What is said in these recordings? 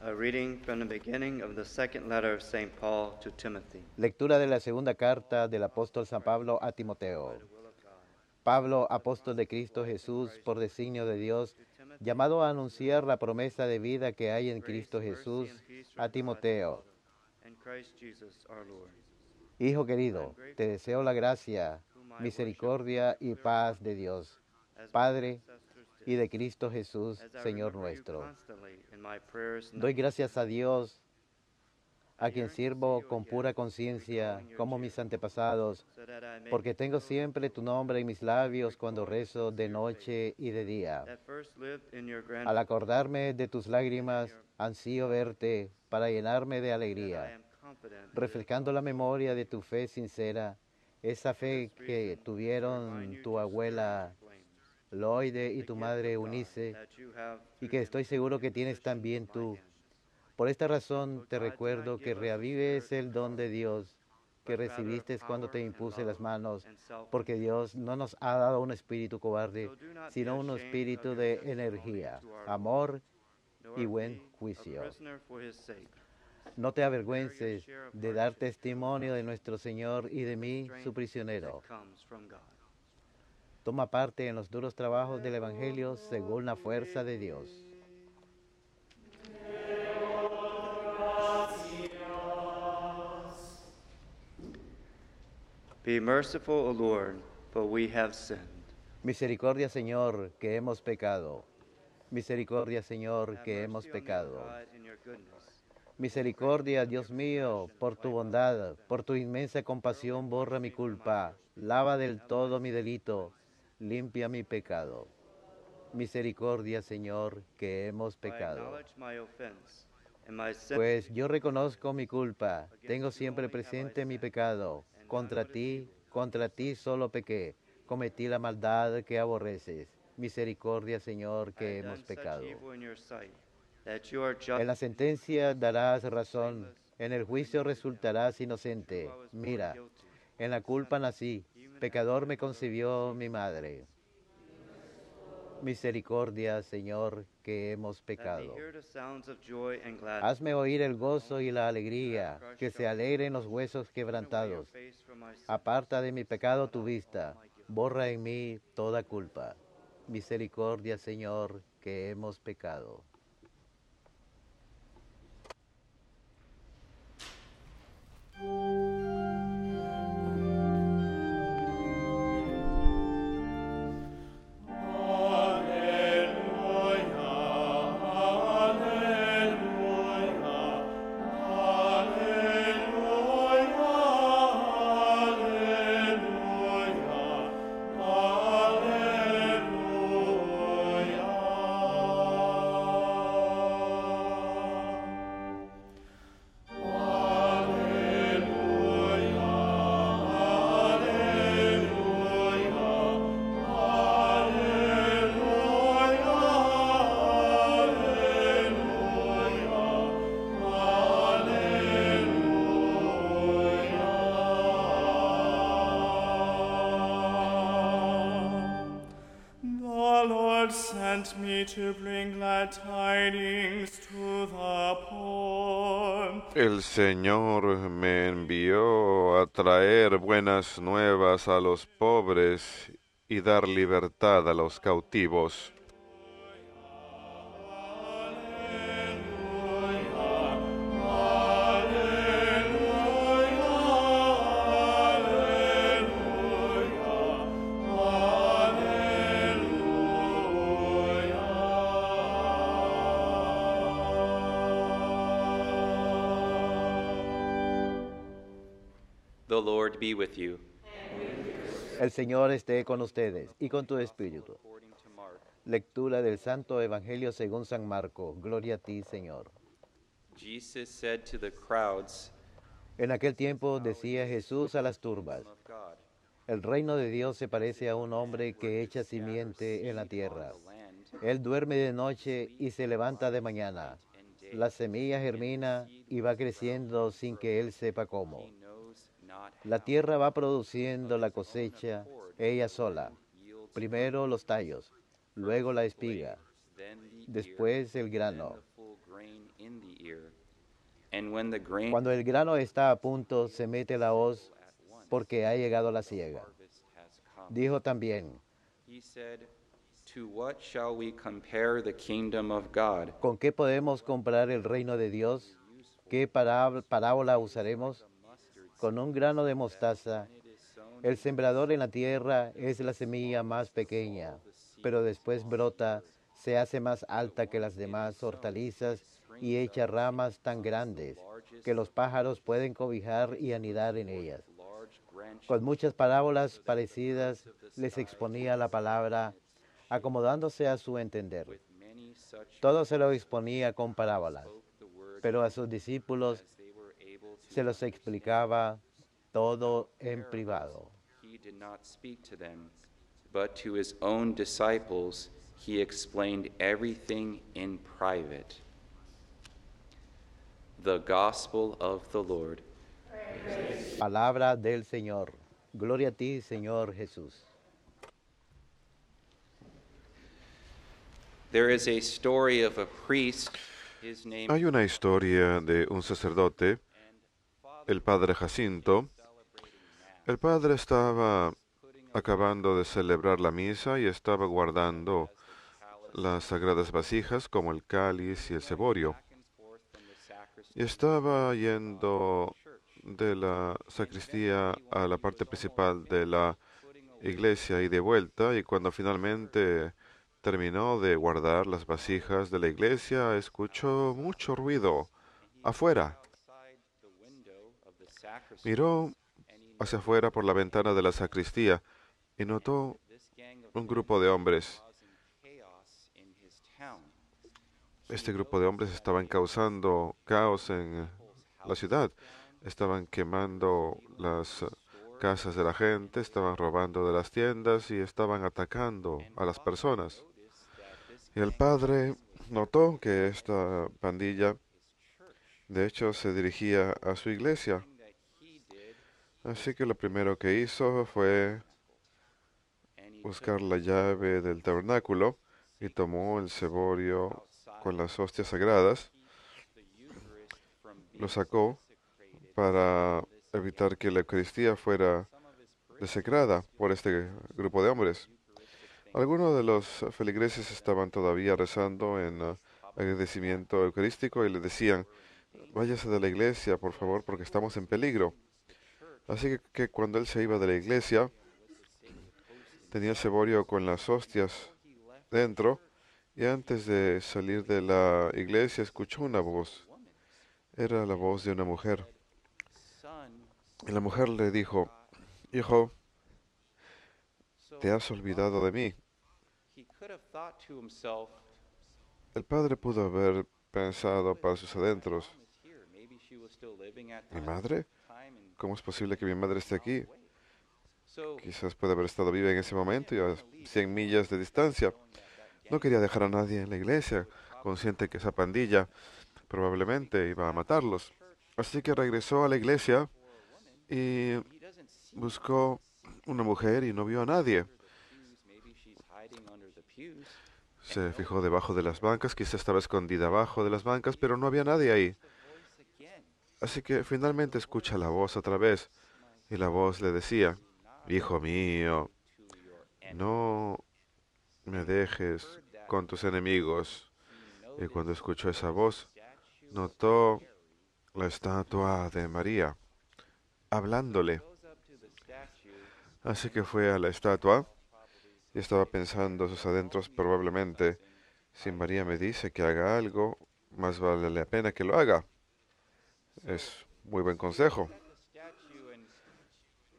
A reading from the beginning of the second letter of St. Paul to Timothy. Lectura de la segunda carta del apóstol San Pablo a Timoteo. Pablo, apóstol de Cristo Jesús, por designio de Dios, llamado a anunciar la promesa de vida que hay en Cristo Jesús, a Timoteo. Hijo querido, te deseo la gracia, misericordia y paz de Dios, Padre, y de Cristo Jesús, Señor nuestro. Doy gracias a Dios, a quien sirvo con pura conciencia, como mis antepasados, porque tengo siempre tu nombre en mis labios cuando rezo de noche y de día. Al acordarme de tus lágrimas, ansío verte para llenarme de alegría, refrescando la memoria de tu fe sincera, esa fe que tuvieron tu abuela Loide y tu madre Eunice, y que estoy seguro que tienes también tú. Por esta razón te recuerdo que reavives el don de Dios que recibiste cuando te impuse las manos, porque Dios no nos ha dado un espíritu cobarde, sino un espíritu de energía, amor y buen juicio. No te avergüences de dar testimonio de nuestro Señor y de mí, su prisionero. Toma parte en los duros trabajos del Evangelio según la fuerza de Dios. Be merciful, O Lord, for we have sinned. Misericordia, Señor, que hemos pecado. Misericordia, Señor, que hemos pecado. Misericordia, Dios mío, por tu bondad, por tu inmensa compasión, borra mi culpa, lava del todo mi delito, limpia mi pecado. Misericordia, Señor, que hemos pecado. Pues yo reconozco mi culpa, tengo siempre presente mi pecado. Contra ti solo pequé, cometí la maldad que aborreces. Misericordia, Señor, que hemos pecado. En la sentencia darás razón, en el juicio resultarás inocente. Mira, en la culpa nací, pecador me concibió mi madre. Misericordia, Señor, que hemos pecado. Hazme oír el gozo y la alegría, que se alegren los huesos quebrantados. Aparta de mi pecado tu vista, borra en mí toda culpa. Misericordia, Señor, que hemos pecado. Sent me to bring glad tidings to the poor. El Señor me envió a traer buenas nuevas a los pobres y dar libertad a los cautivos. The Lord be with you. El Señor esté con ustedes y con tu espíritu. Lectura del Santo Evangelio según San Marcos. Gloria a ti, Señor. Jesus said to the crowds, En aquel tiempo decía Jesús a las turbas: el reino de Dios se parece a un hombre que echa simiente en la tierra. Él duerme de noche y se levanta de mañana. La semilla germina y va creciendo sin que él sepa cómo. La tierra va produciendo la cosecha ella sola. Primero los tallos, luego la espiga, después el grano. And when the grain Cuando el grano está a punto, se mete la hoz at once, porque ha llegado la siega. harvest has come. Dijo también, He said, "To what shall we compare the kingdom of God? ¿con qué podemos comparar el reino de Dios? ¿Qué parábola usaremos? Con un grano de mostaza. It is sown, El sembrador en la tierra es la semilla más pequeña, pero después brota, se hace más alta que las demás hortalizas y echa ramas tan grandes que los pájaros pueden cobijar y anidar en ellas. large branch Con muchas parábolas parecidas les exponía la palabra, acomodándose a su entender. with many such Todo se lo exponía con parábolas, spoke the word pero a sus discípulos as they were able to se los explicaba todo en privado. He did not speak to them, but to his own disciples he explained everything in private. The Gospel of the Lord. Palabra del Señor. Gloria a ti, Señor Jesús. There is a story of a priest. His name Hay una historia de un sacerdote, el padre Jacinto. El padre estaba acabando de celebrar la misa y estaba guardando las sagradas vasijas como el cáliz y el ceborio. Y estaba yendo de la sacristía a la parte principal de la iglesia y de vuelta, y cuando finalmente terminó de guardar las vasijas de la iglesia, escuchó mucho ruido afuera. Miró hacia afuera por la ventana de la sacristía y notó un grupo de hombres. Este grupo de hombres estaban causando caos en la ciudad. Estaban quemando las casas de la gente, estaban robando de las tiendas y estaban atacando a las personas. Y el padre notó que esta pandilla, de hecho, se dirigía a su iglesia. Así que lo primero que hizo fue buscar la llave del tabernáculo y tomó el ceborio con las hostias sagradas, lo sacó para evitar que la Eucaristía fuera desecrada por este grupo de hombres. Algunos de los feligreses estaban todavía rezando en agradecimiento eucarístico y le decían, váyase de la iglesia, por favor, porque estamos en peligro. Así que cuando él se iba de la iglesia, tenía el ceborio con las hostias dentro, y antes de salir de la iglesia escuchó una voz. Era la voz de una mujer. Y la mujer le dijo, hijo, te has olvidado de mí. El padre pudo haber pensado para sus adentros, ¿mi madre? ¿Cómo es posible que mi madre esté aquí? Quizás puede haber estado viva en ese momento y a 100 millas de distancia. No quería dejar a nadie en la iglesia, consciente que esa pandilla probablemente iba a matarlos. Así que regresó a la iglesia y buscó una mujer y no vio a nadie. Se fijó debajo de las bancas, quizás estaba escondida abajo de las bancas, pero no había nadie ahí. Así que finalmente escucha la voz otra vez, y la voz le decía, hijo mío, no me dejes con tus enemigos. Y cuando escuchó esa voz, notó la estatua de María hablándole. Así que fue a la estatua y estaba pensando en sus adentros, probablemente, si María me dice que haga algo, más vale la pena que lo haga. Es muy buen consejo.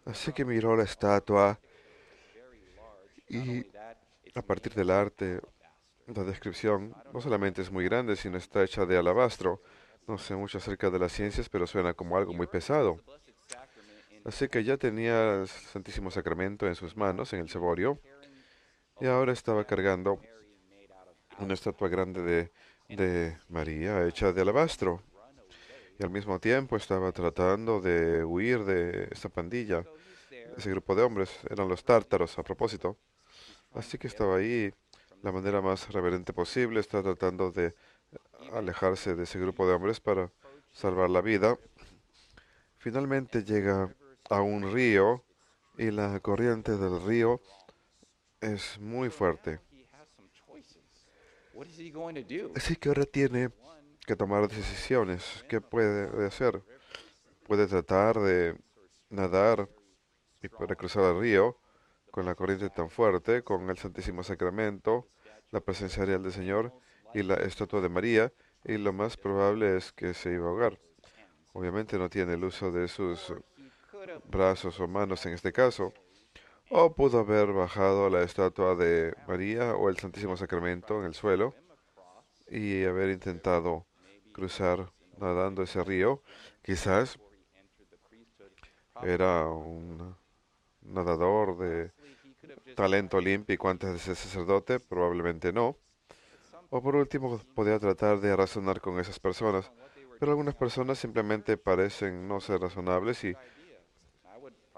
Así que miró la estatua y a partir del arte, la descripción no solamente es muy grande, sino está hecha de alabastro. No sé mucho acerca de las ciencias, pero suena como algo muy pesado. Así que ya tenía el Santísimo Sacramento en sus manos, en el ceborio, y ahora estaba cargando una estatua grande de María hecha de alabastro. Y al mismo tiempo estaba tratando de huir de esa pandilla, ese grupo de hombres. Eran los tártaros, a propósito. Así que estaba ahí, la manera más reverente posible, estaba tratando de alejarse de ese grupo de hombres para salvar la vida, finalmente llega a un río y la corriente del río es muy fuerte. What is he going to do? Así que ahora tiene que tomar decisiones. ¿Qué puede hacer? Puede tratar de nadar y para cruzar el río con la corriente tan fuerte, con el Santísimo Sacramento, la presencia real del Señor y la estatua de María, y lo más probable es que se iba a ahogar. Obviamente no tiene el uso de sus brazos o manos en este caso, o pudo haber bajado la estatua de María o el Santísimo Sacramento en el suelo y haber intentado cruzar nadando ese río. Quizás era un nadador de talento olímpico antes de ser sacerdote, probablemente no. O por último, podía tratar de razonar con esas personas, pero algunas personas simplemente parecen no ser razonables y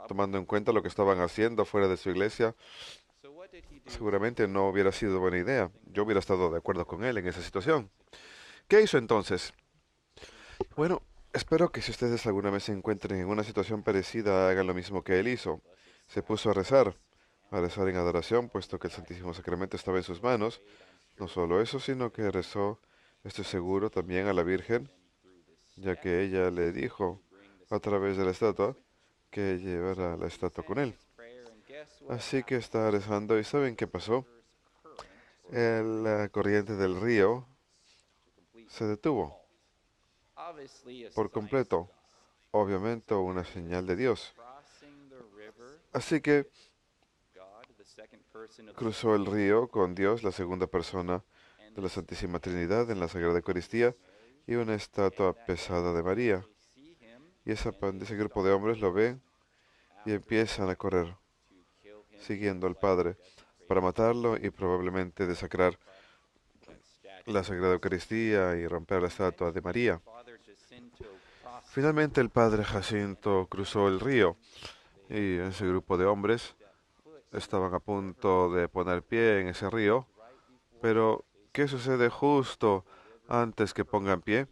tomando en cuenta lo que estaban haciendo fuera de su iglesia, seguramente no hubiera sido buena idea. Yo hubiera estado de acuerdo con él en esa situación. ¿Qué hizo entonces? Bueno, espero que si ustedes alguna vez se encuentren en una situación parecida, hagan lo mismo que él hizo. Se puso a rezar en adoración, puesto que el Santísimo Sacramento estaba en sus manos. No solo eso, sino que rezó, estoy seguro, también a la Virgen, ya que ella le dijo a través de la estatua que llevara la estatua con él. Así que está rezando y ¿saben qué pasó? La corriente del río se detuvo por completo. Obviamente una señal de Dios. Así que cruzó el río con Dios, la segunda persona de la Santísima Trinidad en la Sagrada Eucaristía, y una estatua pesada de María. Y ese grupo de hombres lo ven y empiezan a correr, siguiendo al Padre, para matarlo y probablemente desacrar la Sagrada Eucaristía y romper la estatua de María. Finalmente el Padre Jacinto cruzó el río y ese grupo de hombres estaban a punto de poner pie en ese río, pero ¿qué sucede justo antes que pongan pie?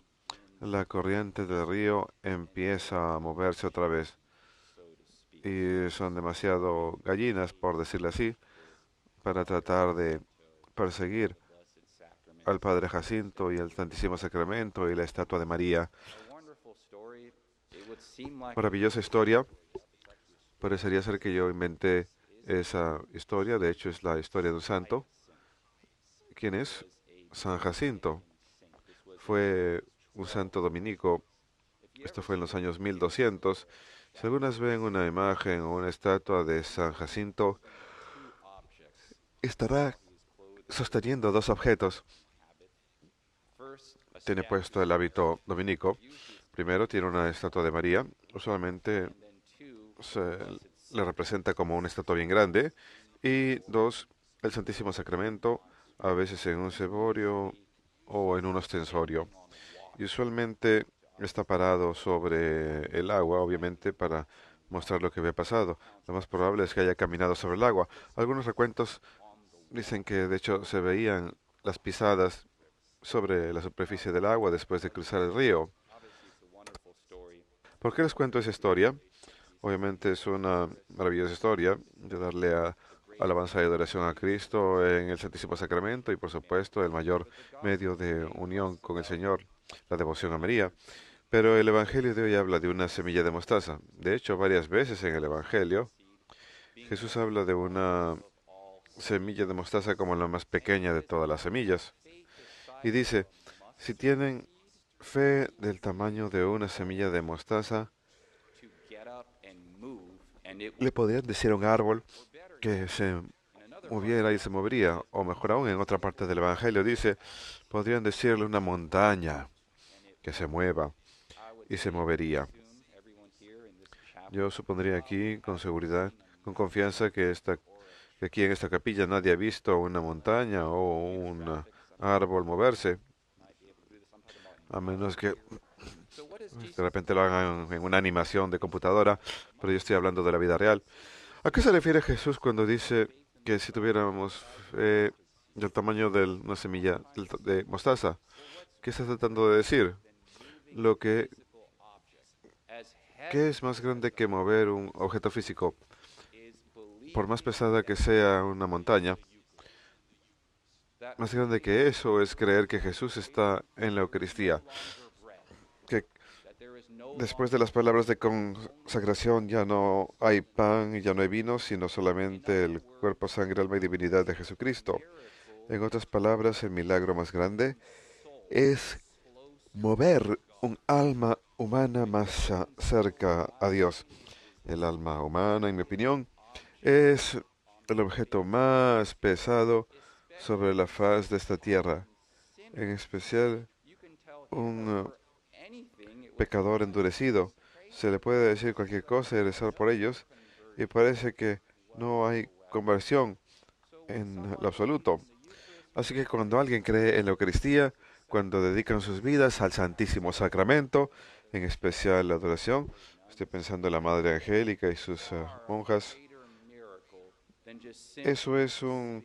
La corriente del río empieza a moverse otra vez y son demasiado gallinas, por decirlo así, para tratar de perseguir al Padre Jacinto y al Santísimo Sacramento y la estatua de María. Maravillosa historia. Parecería ser que yo inventé esa historia. De hecho, es la historia de un santo. ¿Quién es? San Jacinto. Fue un santo dominico. Esto fue en los años 1200. Si algunas ven una imagen o una estatua de San Jacinto, estará sosteniendo dos objetos. Tiene puesto el hábito dominico. Primero, tiene una estatua de María. Usualmente se le representa como una estatua bien grande. Y dos, el Santísimo Sacramento, a veces en un ceborio o en un ostensorio. Y usualmente está parado sobre el agua, obviamente, para mostrar lo que había pasado. Lo más probable es que haya caminado sobre el agua. Algunos recuentos dicen que, de hecho, se veían las pisadas sobre la superficie del agua después de cruzar el río. ¿Por qué les cuento esa historia? Obviamente es una maravillosa historia de darle alabanza y adoración a Cristo en el Santísimo Sacramento y, por supuesto, el mayor medio de unión con el Señor, la devoción a María. Pero el Evangelio de hoy habla de una semilla de mostaza. De hecho, varias veces en el Evangelio, Jesús habla de una semilla de mostaza como la más pequeña de todas las semillas. Y dice, si tienen fe del tamaño de una semilla de mostaza, le podrían decir a un árbol que se moviera y se movería. O mejor aún, en otra parte del Evangelio dice, podrían decirle a una montaña que se mueva y se movería. Yo supondría aquí, con seguridad, con confianza, que aquí en esta capilla nadie ha visto una montaña o un árbol moverse, a menos que de repente lo hagan en una animación de computadora, pero yo estoy hablando de la vida real. ¿A qué se refiere Jesús cuando dice que si tuviéramos del tamaño de una semilla de mostaza? ¿Qué está tratando de decir? lo que ¿qué es más grande que mover un objeto físico? Por más pesada que sea una montaña, más grande que eso es creer que Jesús está en la Eucaristía, que después de las palabras de consagración ya no hay pan y ya no hay vino, sino solamente el cuerpo, sangre, alma y divinidad de Jesucristo. En otras palabras, el milagro más grande es mover un alma humana más cerca a Dios. El alma humana, en mi opinión, es el objeto más pesado sobre la faz de esta tierra, en especial un pecador endurecido. Se le puede decir cualquier cosa y rezar por ellos, y parece que no hay conversión en lo absoluto. Así que cuando alguien cree en la Eucaristía, cuando dedican sus vidas al Santísimo Sacramento, en especial la adoración, estoy pensando en la Madre Angélica y sus monjas, eso es un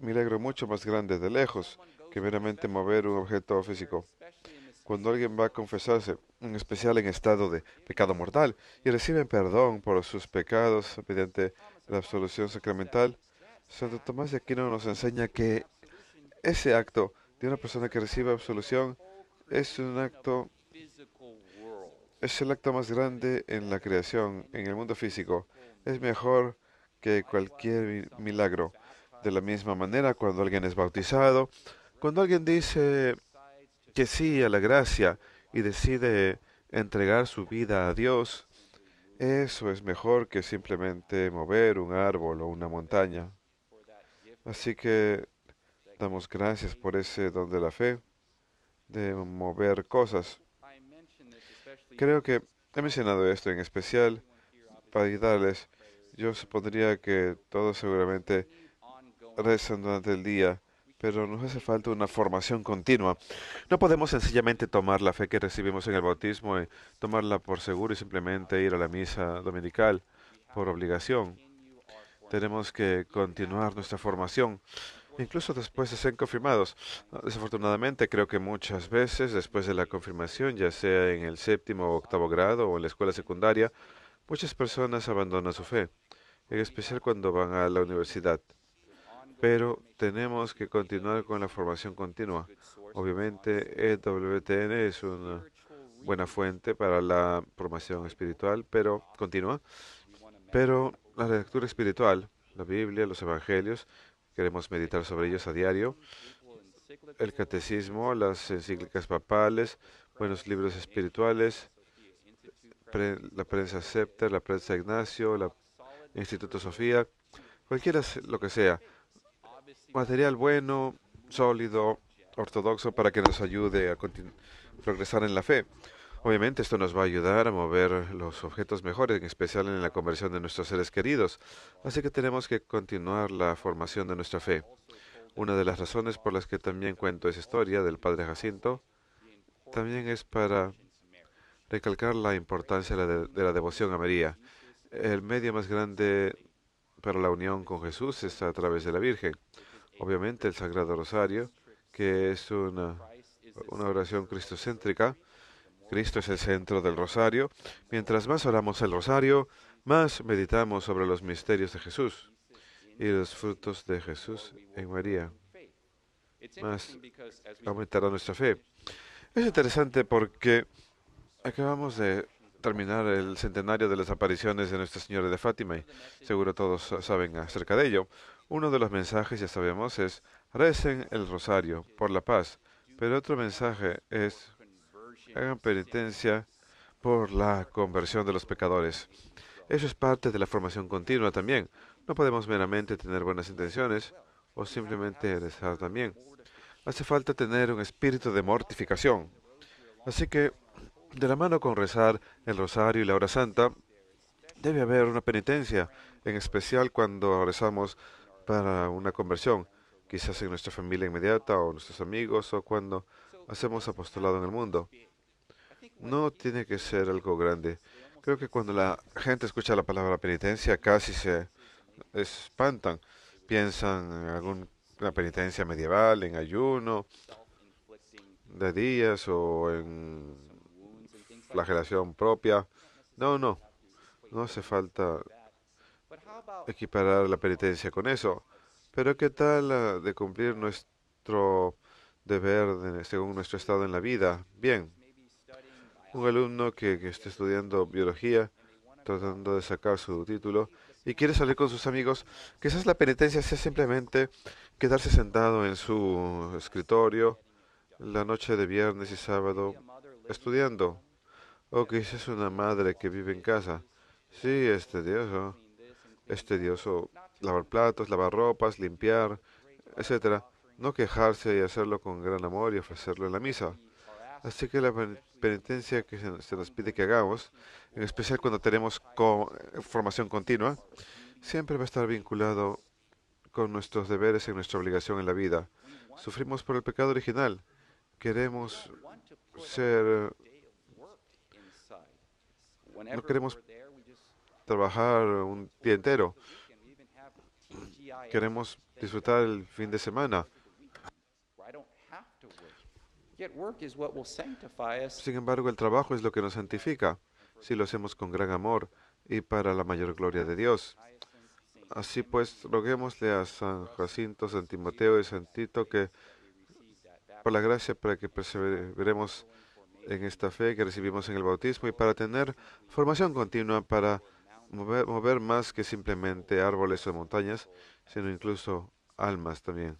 milagro mucho más grande de lejos que meramente mover un objeto físico. Cuando alguien va a confesarse, en especial en estado de pecado mortal, y recibe perdón por sus pecados mediante la absolución sacramental, Santo Tomás de Aquino nos enseña que ese acto de una persona que recibe absolución es es el acto más grande en la creación, en el mundo físico. Es mejor que cualquier milagro. De la misma manera, cuando alguien es bautizado, cuando alguien dice que sí a la gracia y decide entregar su vida a Dios, eso es mejor que simplemente mover un árbol o una montaña. Así que damos gracias por ese don de la fe, de mover cosas. Creo que he mencionado esto en especial para ayudarles. Yo supondría que todos seguramente rezan durante el día, pero nos hace falta una formación continua. No podemos sencillamente tomar la fe que recibimos en el bautismo y tomarla por seguro y simplemente ir a la misa dominical por obligación. Tenemos que continuar nuestra formación, incluso después de ser confirmados. Desafortunadamente, creo que muchas veces después de la confirmación, ya sea en el séptimo o octavo grado o en la escuela secundaria, muchas personas abandonan su fe, en especial cuando van a la universidad. Pero tenemos que continuar con la formación continua. Obviamente, EWTN es una buena fuente para la formación espiritual, pero continua. Pero la lectura espiritual, la Biblia, los evangelios, queremos meditar sobre ellos a diario. El catecismo, las encíclicas papales, buenos libros espirituales, la prensa Scepter, la prensa Ignacio, la Instituto Sofía, cualquiera lo que sea. Material bueno, sólido, ortodoxo para que nos ayude a progresar en la fe. Obviamente esto nos va a ayudar a mover los objetos mejores, en especial en la conversión de nuestros seres queridos. Así que tenemos que continuar la formación de nuestra fe. Una de las razones por las que también cuento esa historia del Padre Jacinto también es para recalcar la importancia de la devoción a María. El medio más grande para la unión con Jesús es a través de la Virgen. Obviamente el Sagrado Rosario, que es una oración cristocéntrica. Cristo es el centro del rosario. Mientras más oramos el rosario, más meditamos sobre los misterios de Jesús y los frutos de Jesús en María. Más aumentará nuestra fe. Es interesante porque acabamos de terminar el centenario de las apariciones de Nuestra Señora de Fátima y seguro todos saben acerca de ello. Uno de los mensajes, ya sabemos, es recen el rosario por la paz, pero otro mensaje es hagan penitencia por la conversión de los pecadores. Eso es parte de la formación continua también. No podemos meramente tener buenas intenciones o simplemente rezar también. Hace falta tener un espíritu de mortificación. Así que, de la mano con rezar el rosario y la hora santa, debe haber una penitencia, en especial cuando rezamos para una conversión, quizás en nuestra familia inmediata o nuestros amigos o cuando hacemos apostolado en el mundo. No tiene que ser algo grande. Creo que cuando la gente escucha la palabra penitencia casi se espantan. Piensan en alguna penitencia medieval, en ayuno de días o en flagelación propia. No hace falta equiparar la penitencia con eso. Pero ¿qué tal de cumplir nuestro deber según nuestro estado en la vida? Bien, un alumno que esté estudiando biología, tratando de sacar su título, y quiere salir con sus amigos, quizás la penitencia sea simplemente quedarse sentado en su escritorio la noche de viernes y sábado estudiando. O quizás una madre que vive en casa. Sí, es tedioso lavar platos, lavar ropas, limpiar, etcétera. No quejarse y hacerlo con gran amor y ofrecerlo en la misa. Así que la penitencia que se nos pide que hagamos, en especial cuando tenemos formación continua, siempre va a estar vinculado con nuestros deberes y nuestra obligación en la vida. Sufrimos por el pecado original. Queremos ser, no queremos trabajar un día entero. Queremos disfrutar el fin de semana. Sin embargo, el trabajo es lo que nos santifica, si lo hacemos con gran amor y para la mayor gloria de Dios. Así pues, roguémosle a San Jacinto, San Timoteo y San Tito que, por la gracia, para que perseveremos en esta fe que recibimos en el bautismo y para tener formación continua para mover más que simplemente árboles o montañas, sino incluso almas también.